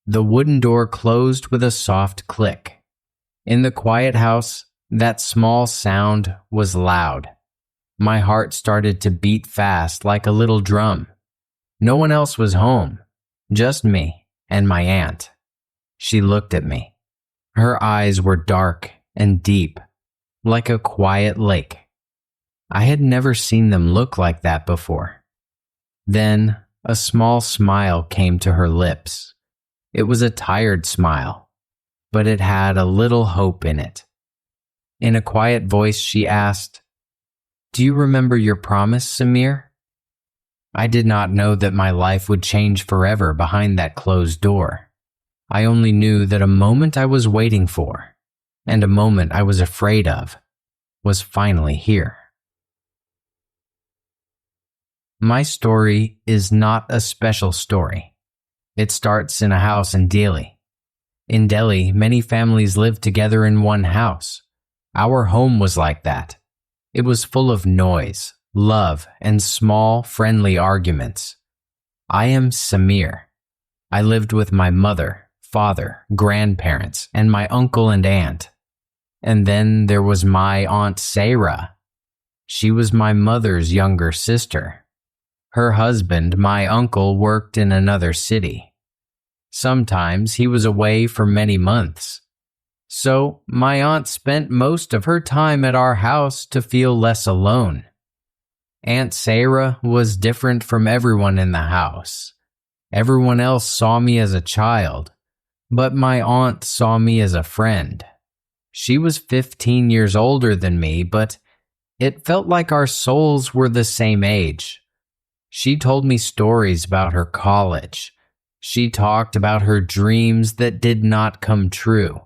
The wooden door closed with a soft click. In the quiet house, that small sound was loud. My heart started to beat fast like a little drum. No one else was home, just me and my aunt. She looked at me. Her eyes were dark and deep, like a quiet lake. I had never seen them look like that before. Then a small smile came to her lips. It was a tired smile, but it had a little hope in it. In a quiet voice, she asked, "Do you remember your promise, Samir?" I did not know that my life would change forever behind that closed door. I only knew that a moment I was waiting for, and a moment I was afraid of, was finally here. My story is not a special story. It starts in a house in Delhi. In Delhi, many families lived together in one house. Our home was like that. It was full of noise, love, and small, friendly arguments. I am Samir. I lived with my mother, father, grandparents, and my uncle and aunt. And then there was my Aunt Sayra. She was my mother's younger sister. Her husband, my uncle, worked in another city. Sometimes he was away for many months. So my aunt spent most of her time at our house to feel less alone. Aunt Sayra was different from everyone in the house. Everyone else saw me as a child, but my aunt saw me as a friend. She was 15 years older than me, but it felt like our souls were the same age. She told me stories about her college. She talked about her dreams that did not come true.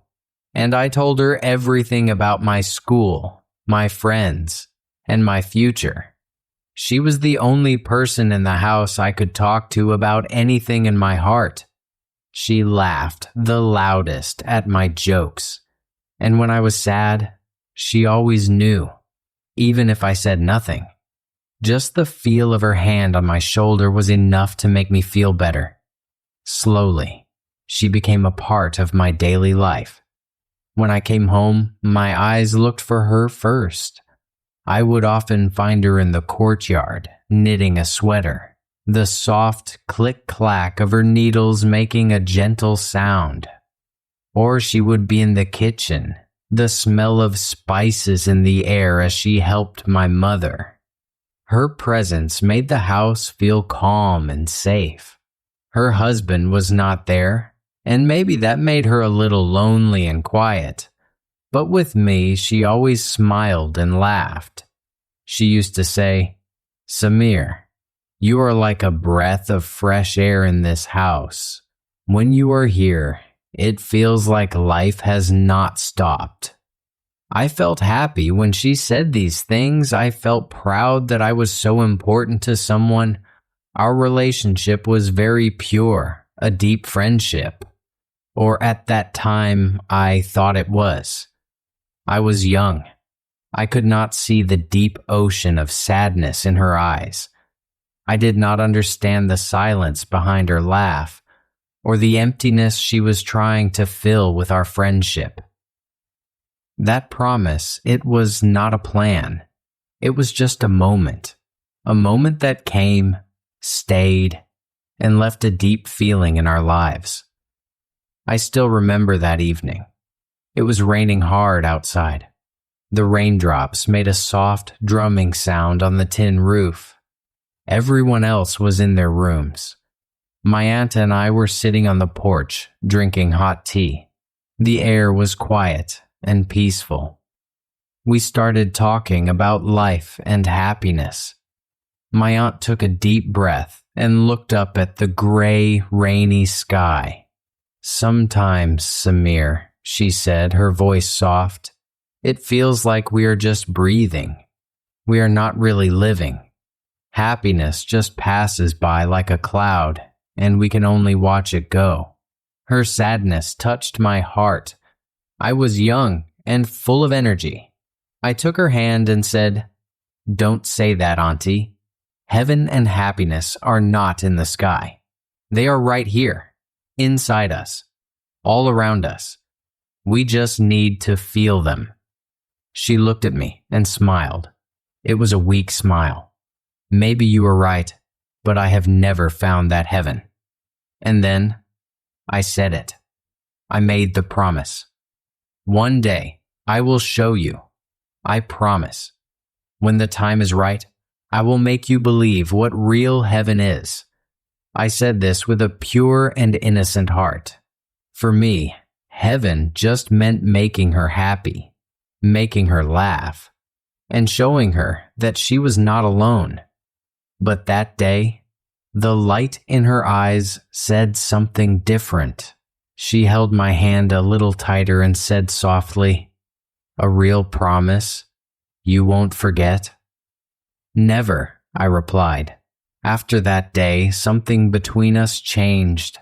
And I told her everything about my school, my friends, and my future. She was the only person in the house I could talk to about anything in my heart. She laughed the loudest at my jokes. And when I was sad, she always knew, even if I said nothing. Just the feel of her hand on my shoulder was enough to make me feel better. Slowly, she became a part of my daily life. When I came home, my eyes looked for her first. I would often find her in the courtyard, knitting a sweater, the soft click-clack of her needles making a gentle sound. Or she would be in the kitchen, the smell of spices in the air as she helped my mother. Her presence made the house feel calm and safe. Her husband was not there, and maybe that made her a little lonely and quiet. But with me, she always smiled and laughed. She used to say, "Samir, you are like a breath of fresh air in this house. When you are here, it feels like life has not stopped." I felt happy when she said these things. I felt proud that I was so important to someone. Our relationship was very pure, a deep friendship. Or at that time, I thought it was. I was young. I could not see the deep ocean of sadness in her eyes. I did not understand the silence behind her laugh, or the emptiness she was trying to fill with our friendship. That promise, it was not a plan. It was just a moment that came, stayed, and left a deep feeling in our lives. I still remember that evening. It was raining hard outside. The raindrops made a soft, drumming sound on the tin roof. Everyone else was in their rooms. My aunt and I were sitting on the porch, drinking hot tea. The air was quiet and peaceful. We started talking about life and happiness. My aunt took a deep breath and looked up at the gray, rainy sky. "Sometimes, Samir," she said, her voice soft, "it feels like we are just breathing. We are not really living. Happiness just passes by like a cloud, and we can only watch it go." Her sadness touched my heart. I was young and full of energy. I took her hand and said, "Don't say that, Auntie. Heaven and happiness are not in the sky. They are right here, inside us, all around us. We just need to feel them. She looked at me and smiled. It was a weak smile. Maybe you were right, but I have never found that heaven. And then I said it. I made the promise. One day, I will show you. I promise. When the time is right, I will make you believe what real heaven is. I said this with a pure and innocent heart. For me, heaven just meant making her happy, making her laugh, and showing her that she was not alone. But that day, the light in her eyes said something different. She held my hand a little tighter and said softly, "A real promise? You won't forget?" "Never," I replied. After that day, something between us changed.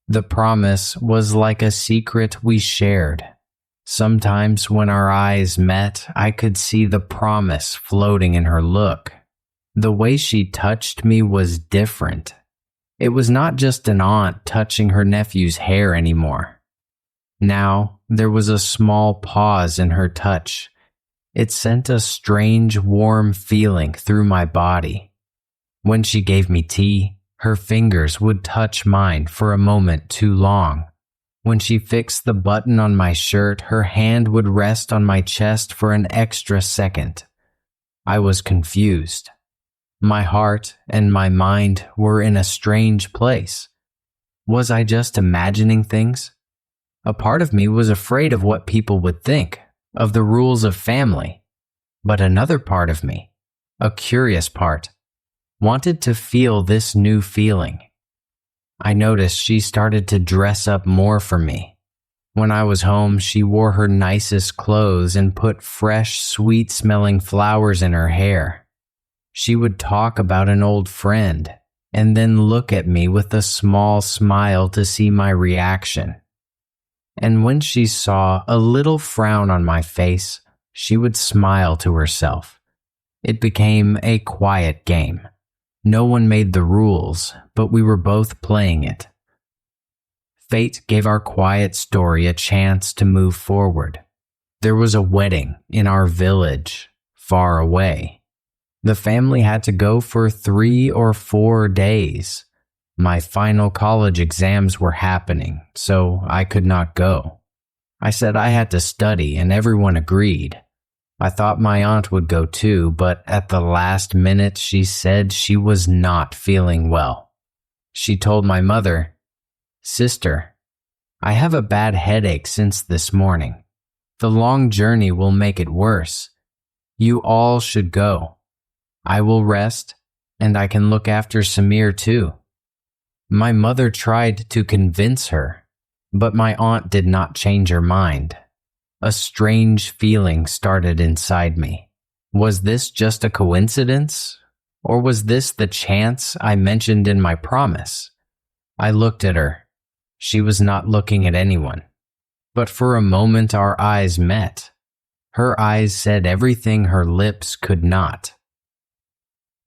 The promise was like a secret we shared. Sometimes when our eyes met, I could see the promise floating in her look. The way she touched me was different. It was not just an aunt touching her nephew's hair anymore. Now, there was a small pause in her touch. It sent a strange, warm feeling through my body. When she gave me tea, her fingers would touch mine for a moment too long. When she fixed the button on my shirt, her hand would rest on my chest for an extra second. I was confused. My heart and my mind were in a strange place. Was I just imagining things? A part of me was afraid of what people would think, of the rules of family. But another part of me, a curious part, wanted to feel this new feeling. I noticed she started to dress up more for me. When I was home, she wore her nicest clothes and put fresh, sweet-smelling flowers in her hair. She would talk about an old friend and then look at me with a small smile to see my reaction. And when she saw a little frown on my face, she would smile to herself. It became a quiet game. No one made the rules, but we were both playing it. Fate gave our quiet story a chance to move forward. There was a wedding in our village, far away. The family had to go for 3 or 4 days. My final college exams were happening, so I could not go. I said I had to study, and everyone agreed. I thought my aunt would go too, but at the last minute she said she was not feeling well. She told my mother, "Sister, I have a bad headache since this morning. The long journey will make it worse. You all should go. I will rest, and I can look after Samir too." My mother tried to convince her, but my aunt did not change her mind. A strange feeling started inside me. Was this just a coincidence? Or was this the chance I mentioned in my promise? I looked at her. She was not looking at anyone. But for a moment our eyes met. Her eyes said everything her lips could not.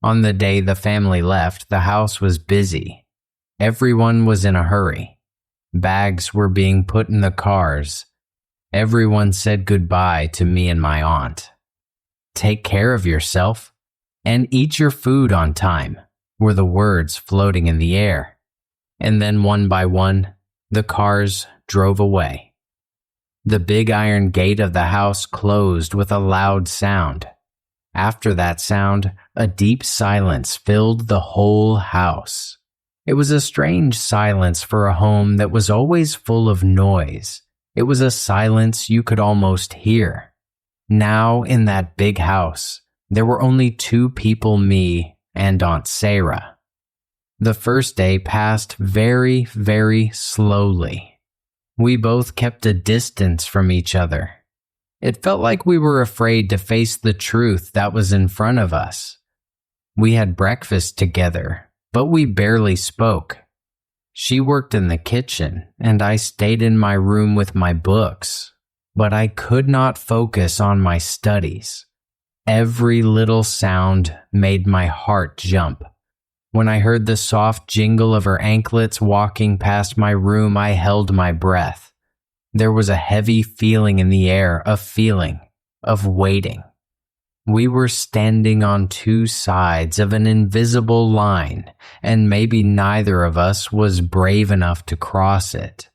On the day the family left, the house was busy. Everyone was in a hurry. Bags were being put in the cars. Everyone said goodbye to me and my aunt. "Take care of yourself and eat your food on time," were the words floating in the air. And then one by one, the cars drove away. The big iron gate of the house closed with a loud sound. After that sound, a deep silence filled the whole house. It was a strange silence for a home that was always full of noise. It was a silence you could almost hear. Now, in that big house, there were only 2 people, me and Aunt Sayra. The first day passed very, very slowly. We both kept a distance from each other. It felt like we were afraid to face the truth that was in front of us. We had breakfast together, but we barely spoke. She worked in the kitchen, and I stayed in my room with my books, but I could not focus on my studies. Every little sound made my heart jump. When I heard the soft jingle of her anklets walking past my room, I held my breath. There was a heavy feeling in the air, a feeling of waiting. We were standing on two sides of an invisible line, and maybe neither of us was brave enough to cross it.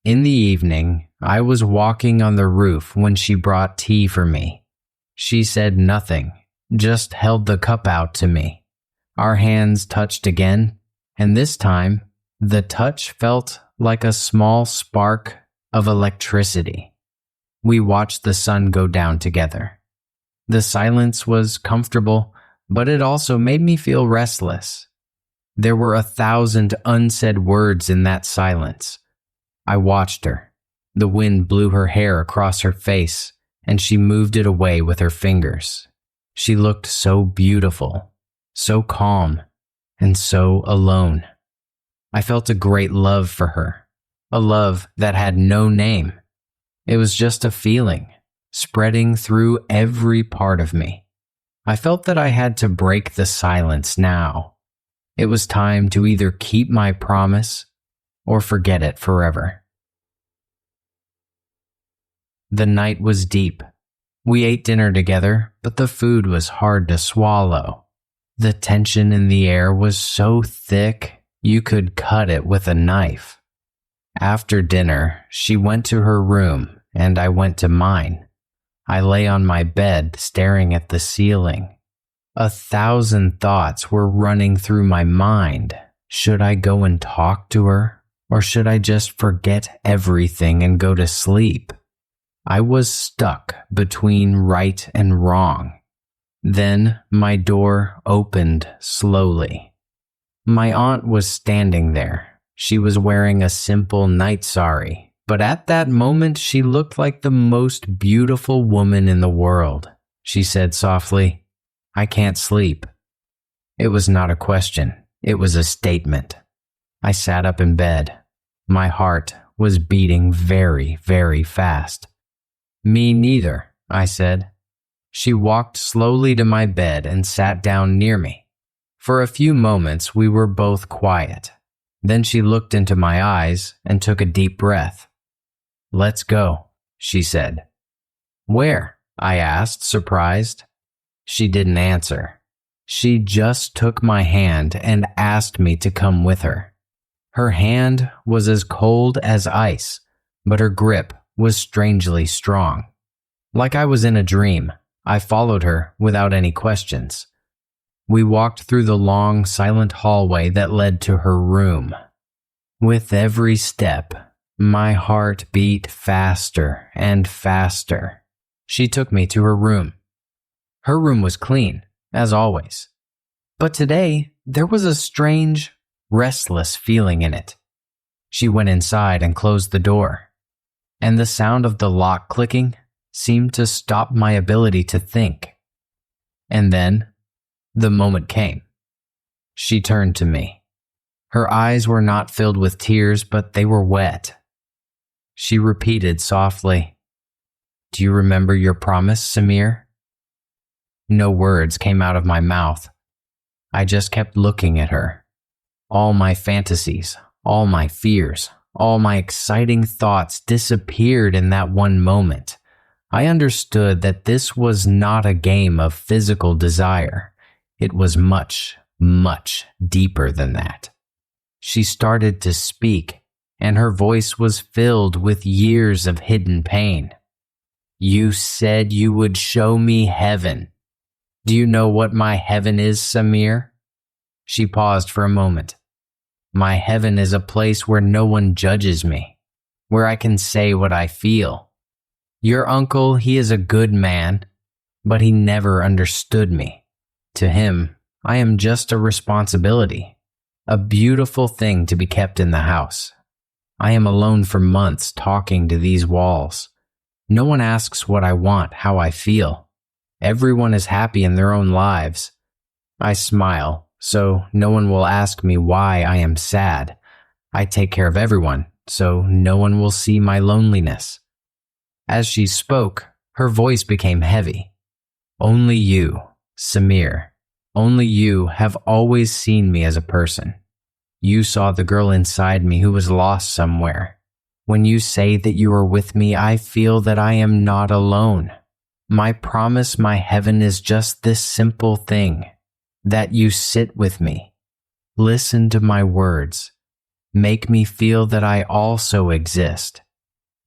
In the evening, I was walking on the roof when she brought tea for me. She said nothing, just held the cup out to me. Our hands touched again, and this time, the touch felt like a small spark of electricity. We watched the sun go down together. The silence was comfortable, but it also made me feel restless. There were 1,000 unsaid words in that silence. I watched her. The wind blew her hair across her face, and she moved it away with her fingers. She looked so beautiful, so calm, and so alone. I felt a great love for her, a love that had no name. It was just a feeling, spreading through every part of me. I felt that I had to break the silence now. It was time to either keep my promise or forget it forever. The night was deep. We ate dinner together, but the food was hard to swallow. The tension in the air was so thick you could cut it with a knife. After dinner, she went to her room and I went to mine. I lay on my bed staring at the ceiling. 1,000 thoughts were running through my mind. Should I go and talk to her, or should I just forget everything and go to sleep? I was stuck between right and wrong. Then my door opened slowly. My aunt was standing there. She was wearing a simple night sari, but at that moment she looked like the most beautiful woman in the world. She said softly, "I can't sleep." It was not a question. It was a statement. I sat up in bed. My heart was beating very, very fast. "Me neither," I said. She walked slowly to my bed and sat down near me. For a few moments, we were both quiet. Then she looked into my eyes and took a deep breath. "Let's go," she said. "Where?" I asked, surprised. She didn't answer. She just took my hand and asked me to come with her. Her hand was as cold as ice, but her grip was strangely strong. Like I was in a dream, I followed her without any questions. We walked through the long, silent hallway that led to her room. With every step, my heart beat faster and faster. She took me to her room. Her room was clean, as always. But today, there was a strange, restless feeling in it. She went inside and closed the door, and the sound of the lock clicking seemed to stop my ability to think. And then, the moment came. She turned to me. Her eyes were not filled with tears, but they were wet. She repeated softly, "Do you remember your promise, Samir?" No words came out of my mouth. I just kept looking at her. All my fantasies, all my fears, all my exciting thoughts disappeared in that one moment. I understood that this was not a game of physical desire. It was much, much deeper than that. She started to speak, and her voice was filled with years of hidden pain. "You said you would show me heaven. Do you know what my heaven is, Samir?" She paused for a moment. "My heaven is a place where no one judges me, where I can say what I feel. Your uncle, he is a good man, but he never understood me. To him, I am just a responsibility, a beautiful thing to be kept in the house. I am alone for months talking to these walls. No one asks what I want, how I feel. Everyone is happy in their own lives. I smile, so no one will ask me why I am sad. I take care of everyone, so no one will see my loneliness." As she spoke, her voice became heavy. "Only you, Samir. Only you have always seen me as a person. You saw the girl inside me who was lost somewhere. When you say that you are with me, I feel that I am not alone. My promise, my heaven, is just this simple thing, that you sit with me. Listen to my words. Make me feel that I also exist.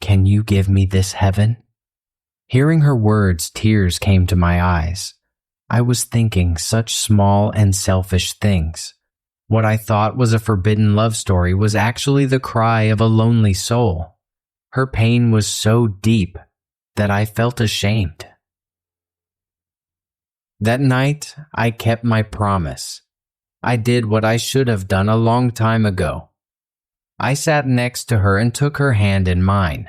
Can you give me this heaven? Hearing her words, tears came to my eyes. I was thinking such small and selfish things. What I thought was a forbidden love story was actually the cry of a lonely soul. Her pain was so deep that I felt ashamed. That night, I kept my promise. I did what I should have done a long time ago. I sat next to her and took her hand in mine.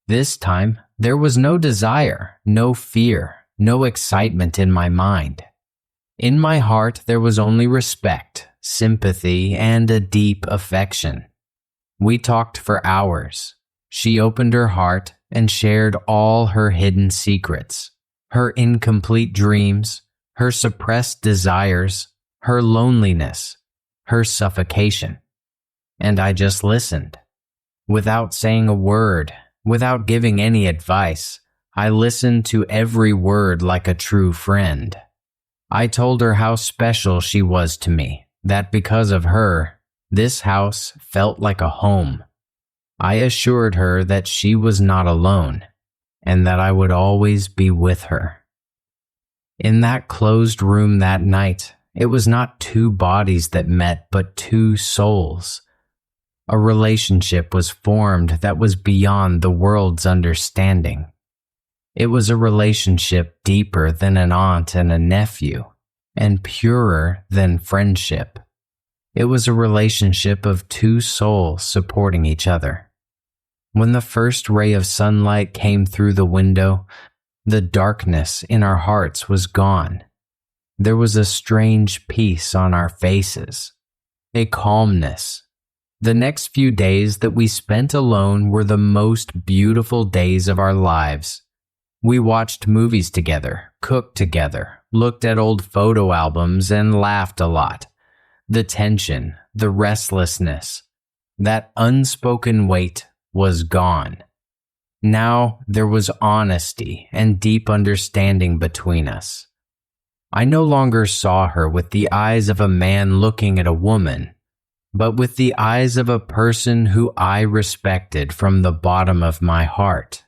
This time, there was no desire, no fear, no excitement in my mind. In my heart, there was only respect, sympathy, and a deep affection. We talked for hours. She opened her heart and shared all her hidden secrets, her incomplete dreams, her suppressed desires, her loneliness, her suffocation. And I just listened. Without saying a word, without giving any advice, I listened to every word like a true friend. I told her how special she was to me, that because of her, this house felt like a home. I assured her that she was not alone, and that I would always be with her. In that closed room that night, it was not two bodies that met, but two souls. A relationship was formed that was beyond the world's understanding. It was a relationship deeper than an aunt and a nephew, and purer than friendship. It was a relationship of two souls supporting each other. When the first ray of sunlight came through the window, the darkness in our hearts was gone. There was a strange peace on our faces, a calmness. The next few days that we spent alone were the most beautiful days of our lives. We watched movies together, cooked together, looked at old photo albums, and laughed a lot. The tension, the restlessness, that unspoken weight was gone. Now there was honesty and deep understanding between us. I no longer saw her with the eyes of a man looking at a woman, but with the eyes of a person who I respected from the bottom of my heart,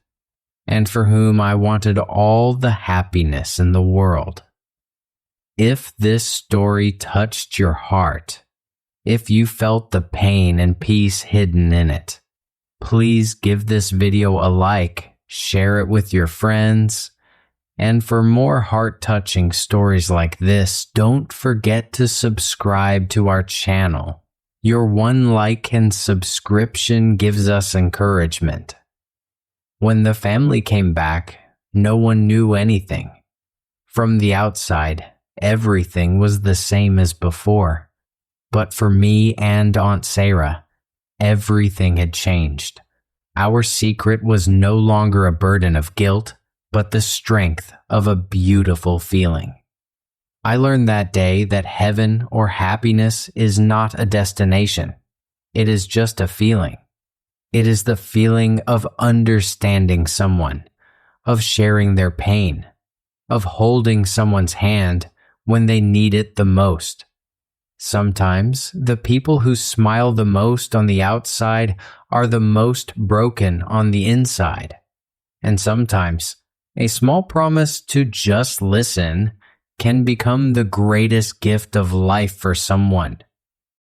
and for whom I wanted all the happiness in the world. If this story touched your heart, if you felt the pain and peace hidden in it, please give this video a like, share it with your friends, and for more heart-touching stories like this, don't forget to subscribe to our channel. Your one like and subscription gives us encouragement. When the family came back, no one knew anything. From the outside, everything was the same as before. But for me and Aunt Sayra, everything had changed. Our secret was no longer a burden of guilt, but the strength of a beautiful feeling. I learned that day that heaven or happiness is not a destination. It is just a feeling. It is the feeling of understanding someone, of sharing their pain, of holding someone's hand when they need it the most. Sometimes the people who smile the most on the outside are the most broken on the inside. And sometimes a small promise to just listen can become the greatest gift of life for someone.